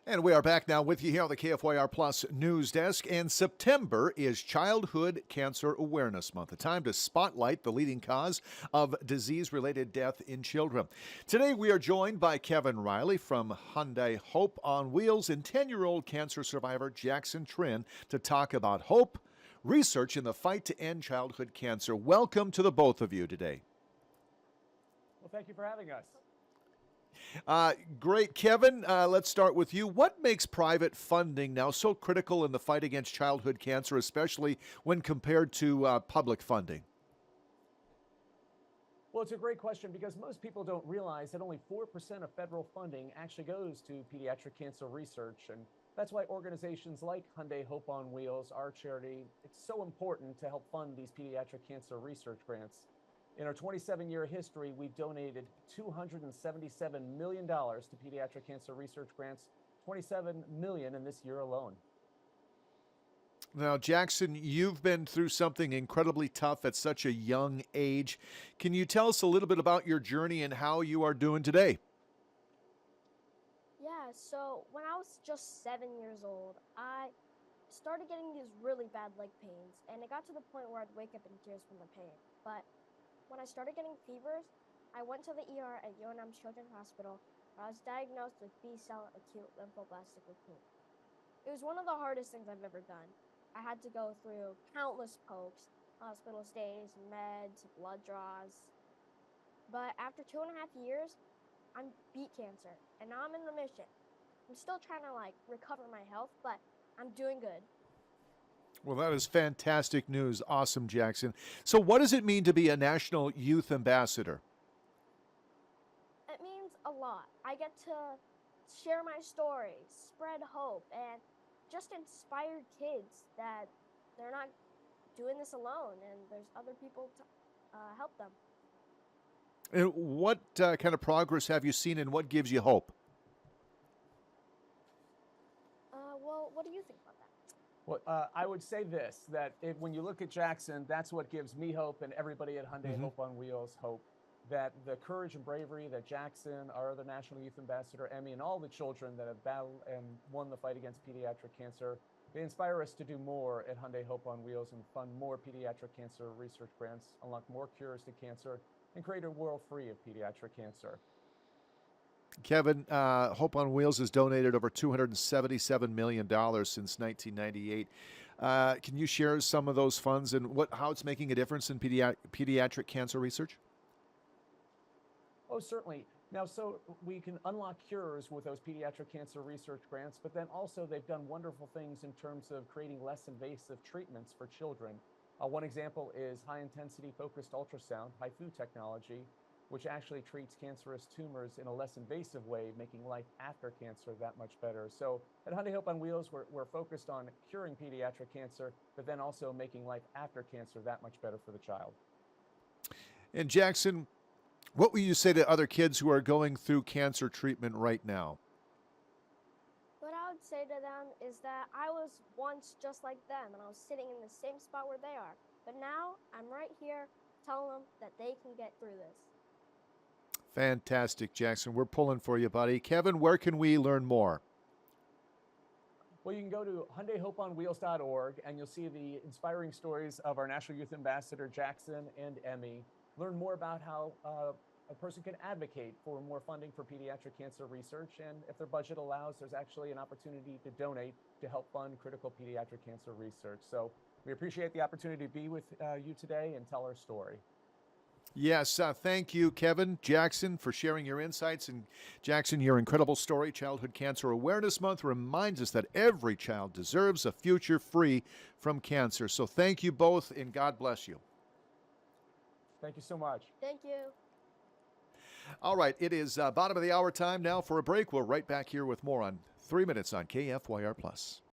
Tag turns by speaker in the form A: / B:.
A: And we are back now with you here on the KFYR Plus News Desk. And September is Childhood Cancer Awareness Month, a time to spotlight the leading cause of disease-related death in children. Today we are joined by Kevin Riley from Hyundai Hope on Wheels and 10-year-old cancer survivor Jackson Trin to talk about hope, research in the fight to end childhood cancer. Welcome to the both of you today.
B: Well, thank you for having us.
A: Great. Kevin, let's start with you. What makes private funding now so critical in the fight against childhood cancer, especially when compared to public funding?
B: Well, it's a great question because most people don't realize that only 4% of federal funding actually goes to pediatric cancer research. And that's why organizations like Hyundai Hope on Wheels, our charity, it's so important to help fund these pediatric cancer research grants. In our 27-year history, we've donated $277 million to pediatric cancer research grants, $27 million in this year alone.
A: Now, Jackson, you've been through something incredibly tough at such a young age. Can you tell us a little bit about your journey and how you are doing today?
C: Yeah, so when I was just 7 years old, I started getting these really bad leg pains, and it got to the point where I'd wake up in tears from the pain. But when I started getting fevers, I went to the ER at UNM Children's Hospital, where I was diagnosed with B-cell acute lymphoblastic leukemia. It was one of the hardest things I've ever done. I had to go through countless pokes, hospital stays, meds, blood draws. But after 2.5 years, I beat cancer, and now I'm in remission. I'm still trying to recover my health, but I'm doing good.
A: Well, that is fantastic news. Awesome, Jackson. So what does it mean to be a National Youth Ambassador?
C: It means a lot. I get to share my story, spread hope, and just inspire kids that they're not doing this alone and there's other people to help them.
A: And what kind of progress have you seen and what gives you hope?
C: Well, what do you think about that?
B: Well, I would say this, that when you look at Jackson, that's what gives me hope and everybody at Hyundai Hope on Wheels hope, that the courage and bravery that Jackson, our other National Youth Ambassador, Emmy, and all the children that have battled and won the fight against pediatric cancer, they inspire us to do more at Hyundai Hope on Wheels and fund more pediatric cancer research grants, unlock more cures to cancer, and create a world free of pediatric cancer.
A: Kevin, Hope on Wheels has donated over $277 million since 1998. Can you share some of those funds and how it's making a difference in pediatric cancer research?
B: Oh, certainly. Now, so we can unlock cures with those pediatric cancer research grants, but then also they've done wonderful things in terms of creating less invasive treatments for children. One example is high-intensity focused ultrasound, HIFU technology, which actually treats cancerous tumors in a less invasive way, making life after cancer that much better. So at Hyundai Hope on Wheels, we're focused on curing pediatric cancer, but then also making life after cancer that much better for the child.
A: And Jackson, what will you say to other kids who are going through cancer treatment right now?
C: What I would say to them is that I was once just like them, and I was sitting in the same spot where they are. But now I'm right here telling them that they can get through this.
A: Fantastic, Jackson. We're pulling for you, buddy. Kevin, where can we learn more?
B: Well, you can go to HyundaiHopeOnWheels.org and you'll see the inspiring stories of our National Youth Ambassador, Jackson and Emmy. Learn more about how a person can advocate for more funding for pediatric cancer research. And if their budget allows, there's actually an opportunity to donate to help fund critical pediatric cancer research. So we appreciate the opportunity to be with you today and tell our story.
A: Yes, thank you, Kevin, Jackson, for sharing your insights. And Jackson, your incredible story, Childhood Cancer Awareness Month, reminds us that every child deserves a future free from cancer. So thank you both, and God bless you.
B: Thank you so much.
C: Thank you.
A: All right, it is bottom of the hour time now for a break. We're right back here with more on 3 Minutes on KFYR Plus.